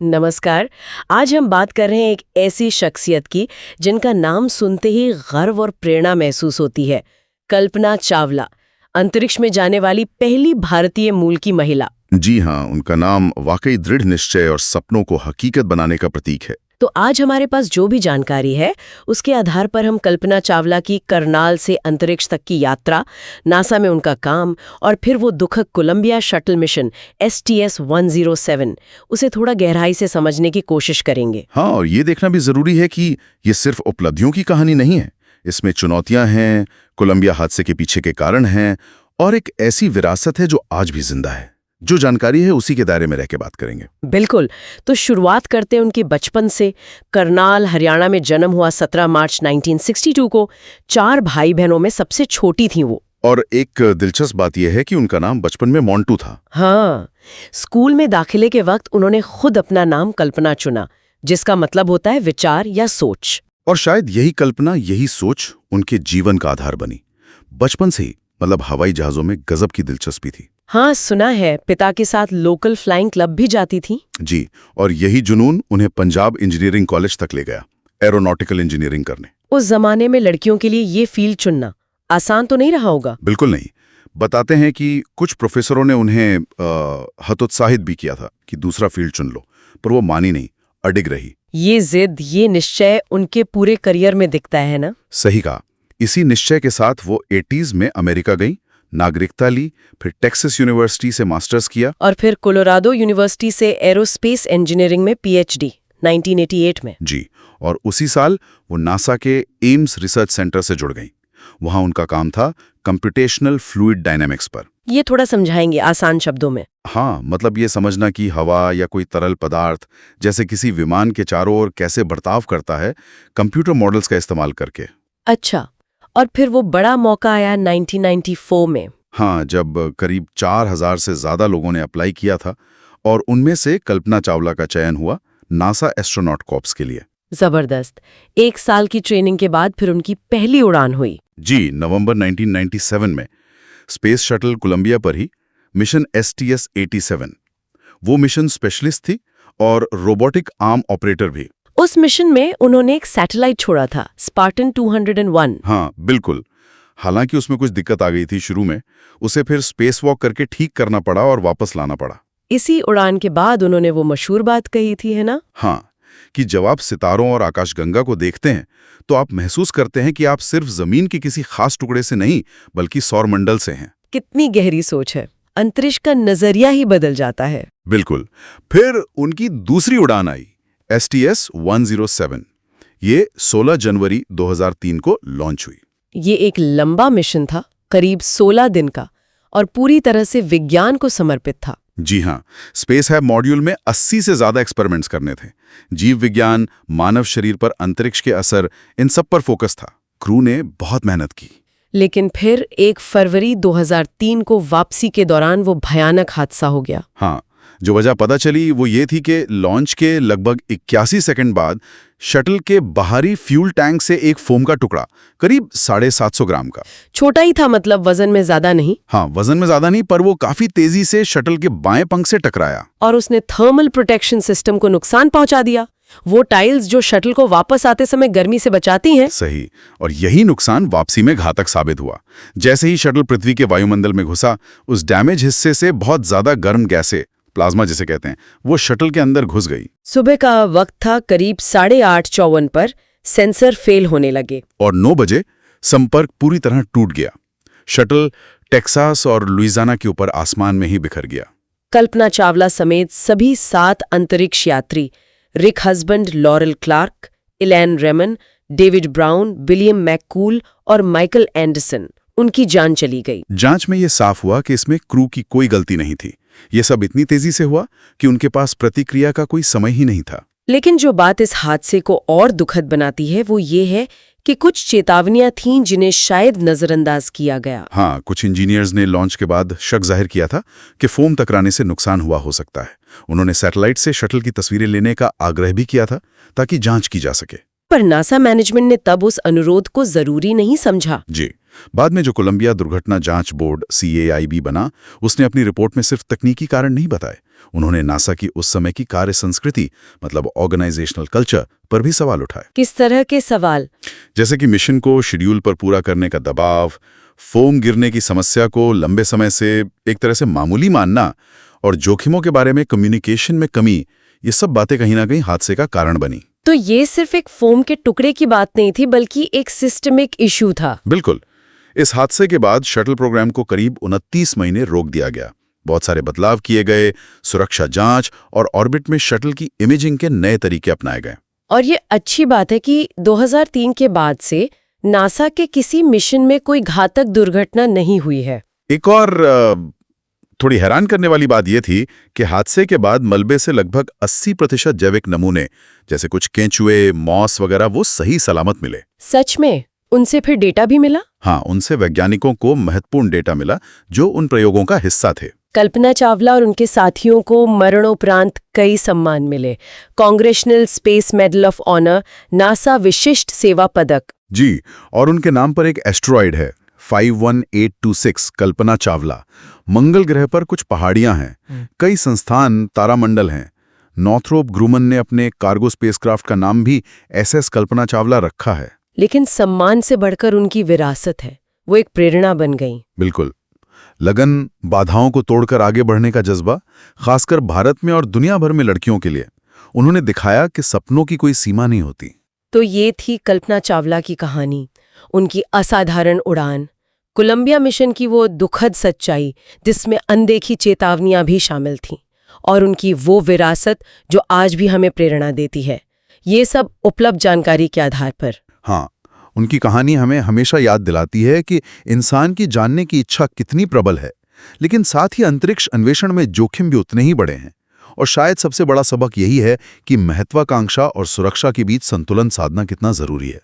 नमस्कार। आज हम बात कर रहे हैं एक ऐसी शख्सियत की जिनका नाम सुनते ही गर्व और प्रेरणा महसूस होती है। कल्पना चावला, अंतरिक्ष में जाने वाली पहली भारतीय मूल की महिला। जी हाँ, उनका नाम वाकई दृढ़ निश्चय और सपनों को हकीकत बनाने का प्रतीक है। तो आज हमारे पास जो भी जानकारी है उसके आधार पर हम कल्पना चावला की करनाल से अंतरिक्ष तक की यात्रा, नासा में उनका काम और फिर वो दुखद कोलंबिया शटल मिशन STS-107 उसे थोड़ा गहराई से समझने की कोशिश करेंगे। हाँ, और ये देखना भी जरूरी है कि ये सिर्फ उपलब्धियों की कहानी नहीं है। इसमें चुनौतियां हैं, कोलंबिया हादसे के पीछे के कारण हैं और एक ऐसी विरासत है जो आज भी जिंदा है। जो जानकारी है उसी के दायरे में रह के बात करेंगे। बिल्कुल। तो शुरुआत करते हैं उनके बचपन से। करनाल, हरियाणा में जन्म हुआ 17 मार्च 1962 को। 4 भाई बहनों में सबसे छोटी थी वो। और एक दिलचस्प बात यह है कि उनका नाम बचपन में मोंटू था। हाँ, स्कूल में दाखिले के वक्त उन्होंने खुद अपना नाम कल्पना चुना, जिसका मतलब होता है विचार या सोच। और शायद यही कल्पना, यही सोच उनके जीवन का आधार बनी। बचपन से ही मतलब हवाई जहाजों में गजब की दिलचस्पी थी। हाँ, सुना है पिता के साथ लोकल फ्लाइंग क्लब भी जाती थी। जी, और यही जुनून उन्हें पंजाब इंजीनियरिंग कॉलेज तक ले गया, एरोनॉटिकल इंजीनियरिंग करने। उस जमाने में लड़कियों के लिए ये फील्ड चुनना आसान तो नहीं रहा होगा। बिल्कुल नहीं। बताते हैं कि कुछ प्रोफेसरों ने उन्हें हतोत्साहित भी किया था कि दूसरा फील्ड चुन लो, पर वो मानी नहीं, अडिग रही। ये जिद, ये निश्चय उनके पूरे करियर में दिखता है ना। सही कहा। इसी निश्चय के साथ वो 80s में अमेरिका गई, नागरिकता ली, फिर टेक्सास यूनिवर्सिटी से मास्टर्स किया और फिर कोलोराडो यूनिवर्सिटी से एरोस्पेस इंजीनियरिंग में PhD 1988 में। जी, और उसी साल वो नासा के एम्स रिसर्च सेंटर से जुड़ गई। वहां उनका काम था कंप्यूटेशनल फ्लूइड डायनामिक्स पर। ये थोड़ा समझाएंगे आसान शब्दों में। हाँ, मतलब ये समझना कि हवा या कोई तरल पदार्थ जैसे किसी विमान के चारों ओर कैसे बर्ताव करता है, कंप्यूटर मॉडल्स का इस्तेमाल करके। अच्छा, और फिर वो बड़ा मौका आया 1994 में। हाँ, जब करीब 4000 से ज्यादा लोगों ने अप्लाई किया था और उनमें से कल्पना चावला का चयन हुआ नासा एस्ट्रोनॉट कॉर्प्स के लिए। जबरदस्त। 1 साल की ट्रेनिंग के बाद फिर उनकी पहली उड़ान हुई। जी, नवंबर 1997 में स्पेस शटल कोलंबिया पर ही मिशन STS-87। वो मिशन स्पेशलिस्ट थी और रोबोटिक आर्म ऑपरेटर भी। उस मिशन में उन्होंने एक सैटेलाइट छोड़ा था, स्पार्टन 201। हाँ, बिल्कुल। हालांकि उसमें कुछ दिक्कत आ गई थी शुरू में, उसे फिर स्पेस वॉक करके ठीक करना पड़ा और वापस लाना पड़ा। इसी उड़ान के बाद उन्होंने वो मशहूर बात कही थी, है ना? हाँ, कि जब आप सितारों और आकाशगंगा को देखते हैं तो आप महसूस करते हैं कि आप सिर्फ जमीन के किसी खास टुकड़े से नहीं बल्कि सौरमंडल से हैं। कितनी गहरी सोच है। अंतरिक्ष का नजरिया ही बदल जाता है। बिल्कुल। फिर उनकी दूसरी उड़ान आई, STS-107। ये 16 जनवरी 2003 को लॉन्च हुई। ये एक लंबा मिशन था, करीब 16 दिन का, और पूरी तरह से विज्ञान को समर्पित था। जी हाँ, स्पेस हैब मॉड्यूल में 80 से ज्यादा एक्सपेरिमेंट्स करने थे। जीव विज्ञान, मानव शरीर पर अंतरिक्ष के असर, इन सब पर फोकस था। क्रू ने बहुत मेहनत की। लेकिन फिर 1 फरवरी 2003 को वापसी के दौरान वो भयानक हादसा हो गया। हाँ, जो वजह पता चली वो ये थी कि लॉन्च के लगभग 81 सेकंड बाद शटल के बाहरी फ्यूल टैंक से एक फोम का टुकड़ा, करीब 750 ग्राम का। छोटा ही था, मतलब वजन में ज्यादा नहीं। हाँ, वजन में ज्यादा नहीं, पर वो काफी तेजी से शटल के बाएं पंख से टकराया और उसने थर्मल प्रोटेक्शन सिस्टम को नुकसान पहुंचा दिया। वो टाइल्स जो शटल को वापस आते समय गर्मी से बचाती हैं। सही, और यही नुकसान वापसी में घातक साबित हुआ। जैसे ही शटल पृथ्वी के वायुमंडल में घुसा, उस डैमेज हिस्से से बहुत ज्यादा गर्म गैसें, प्लाज्मा जिसे कहते हैं, वो शटल के अंदर घुस गई। सुबह का वक्त था, करीब 8:54 पर सेंसर फेल होने लगे और 9 बजे संपर्क पूरी तरह टूट गया। शटल टेक्सास और लुइजियाना के ऊपर आसमान में ही बिखर गया। कल्पना चावला समेत सभी 7 अंतरिक्ष यात्री, Rick Husband, Laurel Clark, Ilan Ramon, David Brown, William McCool और माइकल एंडरसन, उनकी जान चली गई। जांच में यह साफ हुआ कि इसमें क्रू की कोई गलती नहीं थी। ये सब इतनी तेजी से हुआ कि उनके पास प्रतिक्रिया का कोई समय ही नहीं था। लेकिन जो बात इस हादसे को और दुखद बनाती है वो ये है कि कुछ चेतावनियां थीं जिन्हें शायद नजरअंदाज किया गया। हाँ, कुछ इंजीनियर्स ने लॉन्च के बाद शक जाहिर किया था कि फोम टकराने से नुकसान हुआ हो सकता है। उन्होंने सैटेलाइट से शटल की तस्वीरें लेने का आग्रह भी किया था ताकि जांच की जा सके। पर नासा मैनेजमेंट ने तब उस अनुरोध को जरूरी नहीं समझा। जी, बाद में जो कोलंबिया दुर्घटना जांच बोर्ड CAIB बना, उसने अपनी रिपोर्ट में सिर्फ तकनीकी कारण नहीं बताए उन्होंने नासा की उस समय की कार्य संस्कृति मतलब ऑर्गेनाइजेशनल कल्चर पर भी सवाल उठाए। किस तरह के सवाल? जैसे कि मिशन को शेड्यूल पर पूरा करने का दबाव, फोम गिरने की समस्या को लंबे समय से एक तरह से मामूली मानना और जोखिमों के बारे में कम्युनिकेशन में कमी, ये सब बातें कहीं ना कहीं हादसे का कारण बनी। तो ये सिर्फ एक फोम के टुकड़े की बात नहीं थी, बल्कि एक सिस्टमिक इशू था। बिल्कुल। इस हादसे के बाद शटल प्रोग्राम को करीब 29 महीने रोक दिया गया। बहुत सारे बदलाव किए गए, सुरक्षा जांच और ऑर्बिट में शटल की इमेजिंग के नए तरीके अपनाए गए। और ये अच्छी बात है कि 2003 के बाद से नासा के किसी मिशन में कोई घातक दुर्घटना नहीं हुई है। एक और थोड़ी हैरान करने वाली बात यह थी कि हादसे के बाद मलबे से लगभग 80% जैविक नमूने जैसे कुछ केंचुए, मॉस वगैरह वो सही सलामत मिले। सच में? उनसे फिर डेटा भी मिला? हाँ, उनसे वैज्ञानिकों को महत्वपूर्ण डेटा मिला जो उन प्रयोगों का हिस्सा थे। कल्पना चावला और उनके साथियों को मरणोपरांत कई सम्मान मिले। Congressional space medal of honour, NASA विशिष्ट सेवा पदक। जी, और उनके नाम पर एक एस्टेरॉयड है 51826 कल्पना चावला। मंगल ग्रह पर कुछ पहाड़ियां हैं, कई संस्थान, तारामंडल हैं। नॉर्थरोप ग्रूमन ने अपने कार्गो स्पेसक्राफ्ट का नाम भी SS कल्पना चावला रखा है। लेकिन सम्मान से बढ़कर उनकी विरासत है, वो एक प्रेरणा बन गई। बिल्कुल। लगन, बाधाओं को तोड़कर आगे बढ़ने का जज्बा, खासकर भारत में और दुनिया भर में लड़कियों के लिए। उन्होंने दिखाया कि सपनों की कोई सीमा नहीं होती। तो ये थी कल्पना चावला की कहानी, उनकी असाधारण उड़ान, कोलंबिया मिशन की वो दुखद सच्चाई जिसमें अनदेखी चेतावनियां भी शामिल थीं, और उनकी वो विरासत जो आज भी हमें प्रेरणा देती है। ये सब उपलब्ध जानकारी के आधार पर। हाँ, उनकी कहानी हमें हमेशा याद दिलाती है कि इंसान की जानने की इच्छा कितनी प्रबल है, लेकिन साथ ही अंतरिक्ष अन्वेषण में जोखिम भी उतने ही बड़े हैं। और शायद सबसे बड़ा सबक यही है कि महत्वाकांक्षा और सुरक्षा के बीच संतुलन साधना कितना जरूरी है।